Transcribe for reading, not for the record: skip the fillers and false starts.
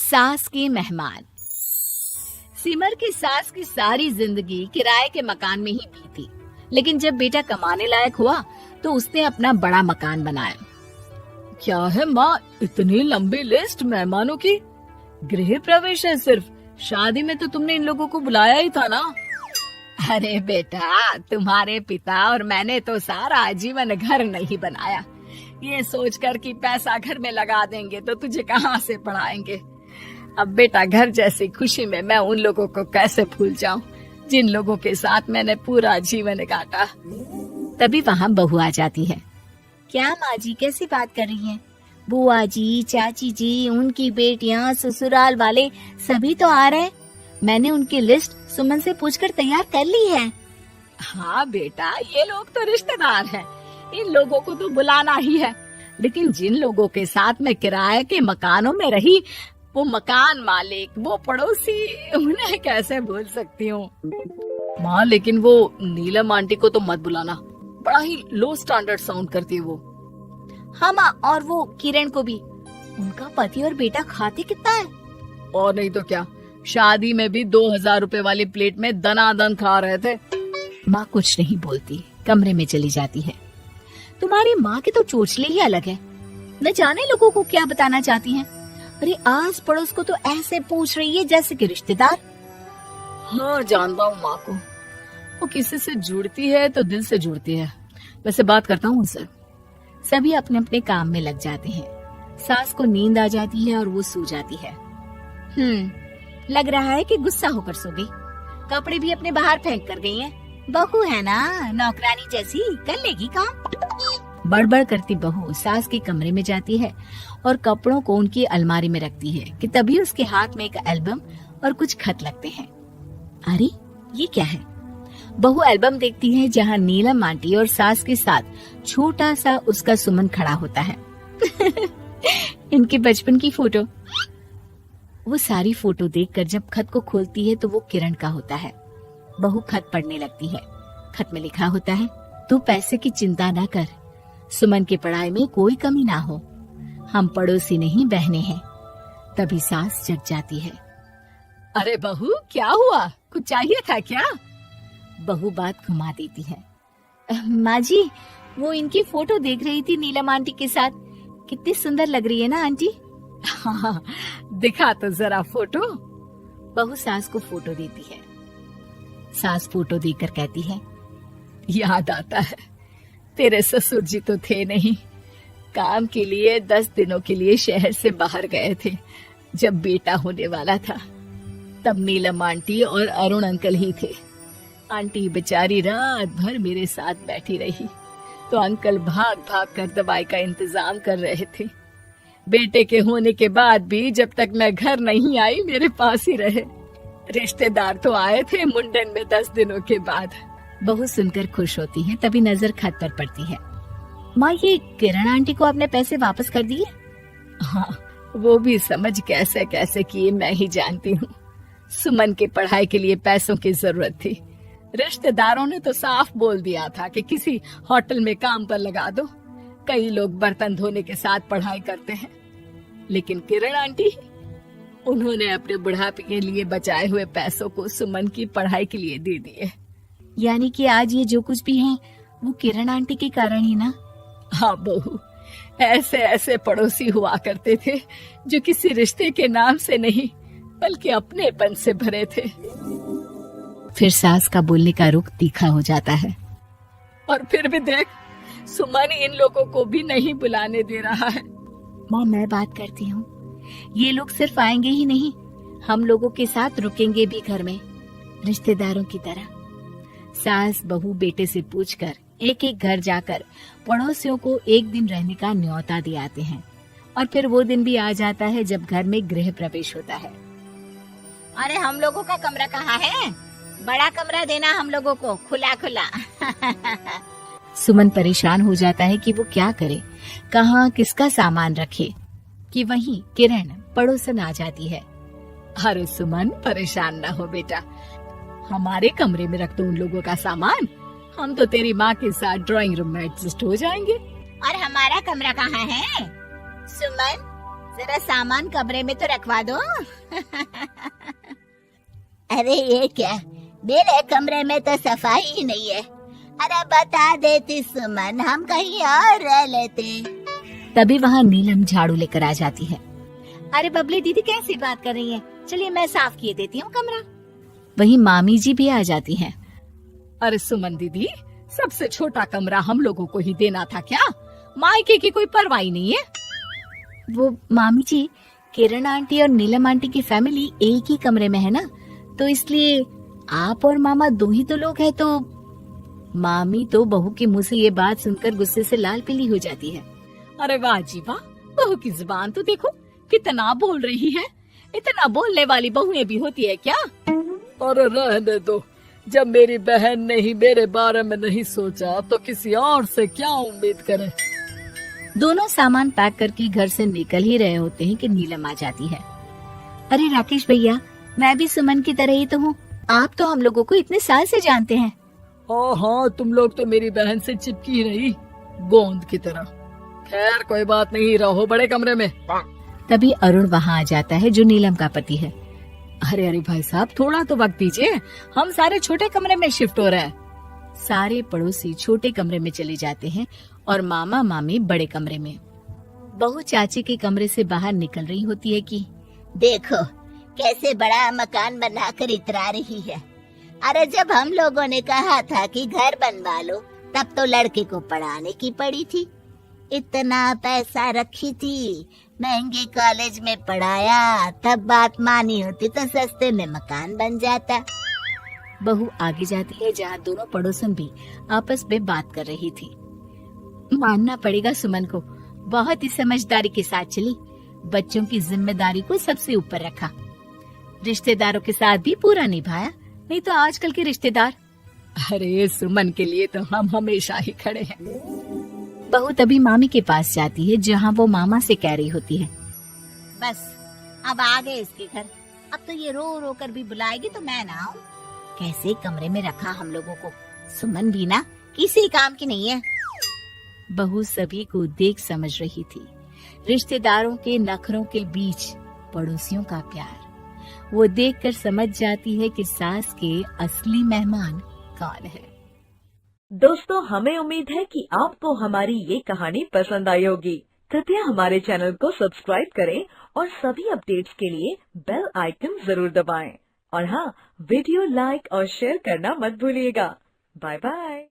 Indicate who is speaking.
Speaker 1: सास के मेहमान। सिमर की सास की सारी जिंदगी किराए के मकान में ही बीती, लेकिन जब बेटा कमाने लायक हुआ तो उसने अपना बड़ा मकान बनाया। क्या है माँ, इतनी लंबी लिस्ट मेहमानों की? गृह प्रवेश है सिर्फ, शादी में तो तुमने इन लोगों को बुलाया ही था ना। अरे बेटा, तुम्हारे पिता और मैंने तो सारा आजीवन घर नहीं बनाया, ये सोचकर कि पैसा घर में लगा देंगे तो तुझे कहाँ से पढ़ाएंगे। अब बेटा, घर जैसी खुशी में मैं उन लोगों को कैसे भूल जाऊं जिन लोगों के साथ मैंने पूरा जीवन काटा। तभी वहाँ बहू आ जाती है। क्या माँ जी, कैसी बात कर रही हैं? बुआ जी, चाची जी, उनकी बेटियाँ, ससुराल वाले सभी तो आ रहे हैं। मैंने उनकी लिस्ट सुमन से पूछकर तैयार कर ली है। हाँ बेटा, ये लोग तो रिश्तेदार हैं, इन लोगों को तो बुलाना ही है, लेकिन जिन लोगों के साथ मैं किराए के मकानों में रही, वो मकान मालिक, वो पड़ोसी, उन्हें कैसे भूल सकती हूँ। माँ, लेकिन वो नीलम आंटी को तो मत बुलाना, बड़ा ही लो स्टैंडर्ड साउंड करती है वो। हाँ माँ, और वो किरण को भी। उनका पति और बेटा खाते कितना है। और नहीं तो क्या, शादी में भी 2000 रुपए वाली प्लेट में दनादन खा रहे थे। माँ कुछ नहीं बोलती, कमरे में चली जाती है। तुम्हारी माँ के तो चोचले ही अलग है, न जाने लोगों को क्या बताना चाहती हैं। अरे आस पड़ोस को तो ऐसे पूछ रही है जैसे कि रिश्तेदार। हाँ जानता हूँ माँ को, वो किसी से जुड़ती है तो दिल से जुड़ती है। वैसे बात करता हूँ उनसे। सभी अपने अपने काम में लग जाते हैं। सास को नींद आ जाती है और वो सो जाती है। लग रहा है कि गुस्सा होकर सो गई। कपड़े भी अपने बाहर फेंक कर गई हैं। बहू है ना, नौकरानी जैसी, कर लेगी काम। बड़बड़ करती बहू सास के कमरे में जाती है और कपड़ों को उनकी अलमारी में रखती है कि तभी उसके हाथ में एक एल्बम और कुछ खत लगते हैं। अरे ये क्या है? बहू एल्बम देखती है जहाँ नीलम आंटी और सास के साथ छोटा सा उसका सुमन खड़ा होता है। इनके बचपन की फोटो। वो सारी फोटो देखकर जब खत को खोलती है तो वो किरण का होता है। बहू खत पढ़ने लगती है। खत में लिखा होता है, तू पैसे की चिंता ना कर, सुमन की पढ़ाई में कोई कमी ना हो, हम पड़ोसी नहीं बहने हैं। तभी सास जग जाती है। अरे बहू, क्या हुआ? कुछ चाहिए था क्या? बहू बात घुमा देती है। माँ जी, वो इनकी फोटो देख रही थी नीलम आंटी के साथ। कितनी सुंदर लग रही है ना आंटी? हाँ, दिखा तो जरा फोटो। बहू सास को फोटो देती है। सास फोटो देखकर कहती है, याद आता है, तेरे ससुर जी तो थे नहीं, काम के लिए 10 दिनों के लिए शहर से बाहर गए थे। जब बेटा होने वाला था तब नीलम आंटी और अरुण अंकल ही थे। आंटी बेचारी रात भर मेरे साथ बैठी रही तो अंकल भाग भाग कर दवाई का इंतजाम कर रहे थे। बेटे के होने के बाद भी जब तक मैं घर नहीं आई मेरे पास ही रहे। रिश्तेदार तो आए थे मुंडन में 10 दिनों के बाद। बहू सुनकर खुश होती है। तभी नजर खत पर पड़ती है। माँ, ये किरण आंटी को आपने पैसे वापस कर दिए? हाँ, वो भी समझ कैसे कैसे किए मैं ही जानती हूँ। सुमन की पढ़ाई के लिए पैसों की जरूरत थी। रिश्तेदारों ने तो साफ बोल दिया था कि किसी होटल में काम पर लगा दो। कई लोग बर्तन धोने के साथ पढ़ाई करते हैं, लेकिन किरण आंटी, उन्होंने अपने बुढ़ापे के लिए बचाए हुए पैसों को सुमन की पढ़ाई के लिए दे दिए। यानी कि आज ये जो कुछ भी है वो किरण आंटी के कारण ही ना? हाँ बहू, ऐसे ऐसे पड़ोसी हुआ करते थे जो किसी रिश्ते के नाम से नहीं बल्कि अपनेपन से भरे थे। फिर सास का बोलने का रुख तीखा हो जाता है। और फिर भी देख, सुमन इन लोगों को भी नहीं बुलाने दे रहा है। माँ, मैं बात करती हूँ, ये लोग सिर्फ आएंगे ही नहीं, हम लोगों के साथ रुकेंगे भी घर में, रिश्तेदारों की तरह। सास बहू बेटे से पूछकर एक एक घर जाकर पड़ोसियों को एक दिन रहने का न्योता दे आते हैं। और फिर वो दिन भी आ जाता है जब घर में गृह प्रवेश होता है। अरे हम लोगों का कमरा कहाँ है? बड़ा कमरा देना हम लोगों को, खुला खुला। सुमन परेशान हो जाता है कि वो क्या करे, कहाँ किसका सामान रखे, कि वहीं किरण पड़ोसन आ जाती है। अरे सुमन, परेशान ना हो बेटा, हमारे कमरे में रख दो उन लोगों का सामान, हम तो तेरी माँ के साथ ड्राइंग रूम में एडजस्ट हो जाएंगे। और हमारा कमरा कहाँ है? सुमन, जरा सामान कमरे में तो रखवा दो। अरे ये क्या, मेरे कमरे में तो सफाई ही नहीं है। अरे बता देती सुमन, हम कहीं और रह लेते। तभी वहाँ नीलम झाड़ू लेकर आ जाती है। अरे बबली दीदी कैसी बात कर रही है, चलिए मैं साफ किए देती हूँ कमरा। वहीं मामी जी भी आ जाती हैं।
Speaker 2: अरे सुमन दीदी, सबसे छोटा कमरा हम लोगों को ही देना था क्या? मायके की कोई परवाह नहीं है।
Speaker 1: वो मामी जी, किरण आंटी और नीलम आंटी की फैमिली एक ही कमरे में है ना, तो इसलिए आप और मामा दो ही तो लोग हैं। तो मामी तो बहू के मुंह से ये बात सुनकर गुस्से से लाल पीली हो जाती है।
Speaker 2: अरे वाह जी वाह, बहू की जुबान तो देखो कितना बोल रही है। इतना बोलने वाली बहुएं भी होती है क्या? अरे रहने दो, जब मेरी बहन ने ही मेरे बारे में नहीं सोचा तो किसी और से क्या उम्मीद करें।
Speaker 1: दोनों सामान पैक करके घर से निकल ही रहे होते हैं कि नीलम आ जाती है। अरे राकेश भैया, मैं भी सुमन की तरह ही तो हूँ। आप तो हम लोगों को इतने साल से जानते हैं।
Speaker 2: हाँ, तुम लोग तो मेरी बहन से चिपकी रही गोंद की तरह। खैर कोई बात नहीं, रहो बड़े कमरे में।
Speaker 1: तभी अरुण वहाँ आ जाता है, जो नीलम का पति है।
Speaker 2: अरे अरे भाई साहब, थोड़ा तो वक्त दीजिए, हम सारे छोटे कमरे में शिफ्ट हो रहे हैं।
Speaker 1: सारे पड़ोसी छोटे कमरे में चले जाते हैं और मामा मामी बड़े कमरे में। बहू चाची के कमरे से बाहर निकल रही होती है कि देखो कैसे बड़ा मकान बनाकर इतरा रही है। अरे जब हम लोगों ने कहा था कि घर बनवा लो, तब तो लड़के को पढ़ाने की पड़ी थी। इतना पैसा रखी थी, महंगे कॉलेज में पढ़ाया, तब बात मानी होती तो सस्ते में मकान बन जाता। बहू आगे जाती है जहाँ दोनों पड़ोसन भी आपस में बात कर रही थी। मानना पड़ेगा सुमन को, बहुत ही समझदारी के साथ चली। बच्चों की जिम्मेदारी को सबसे ऊपर रखा, रिश्तेदारों के साथ भी पूरा निभाया। नहीं तो आजकल के रिश्तेदार।
Speaker 2: अरे सुमन के लिए तो हम हमेशा ही खड़े हैं।
Speaker 1: बहू तभी मामी के पास जाती है, जहाँ वो मामा से कह रही होती है, बस अब आ गए इसके घर। अब तो ये रो रो कर भी बुलाएगी तो मैं ना आऊं। कैसे कमरे में रखा हम लोगों को। सुमन भी ना किसी काम की नहीं है। बहू सभी को देख समझ रही थी, रिश्तेदारों के नखरों के बीच पड़ोसियों का प्यार। वो देखकर समझ जाती है कि सास के असली मेहमान कौन है।
Speaker 3: दोस्तों, हमें उम्मीद है कि आपको हमारी ये कहानी पसंद आई होगी। कृपया हमारे चैनल को सब्सक्राइब करें और सभी अपडेट्स के लिए बेल आइकन जरूर दबाएं। और हाँ, वीडियो लाइक और शेयर करना मत भूलिएगा। Bye bye.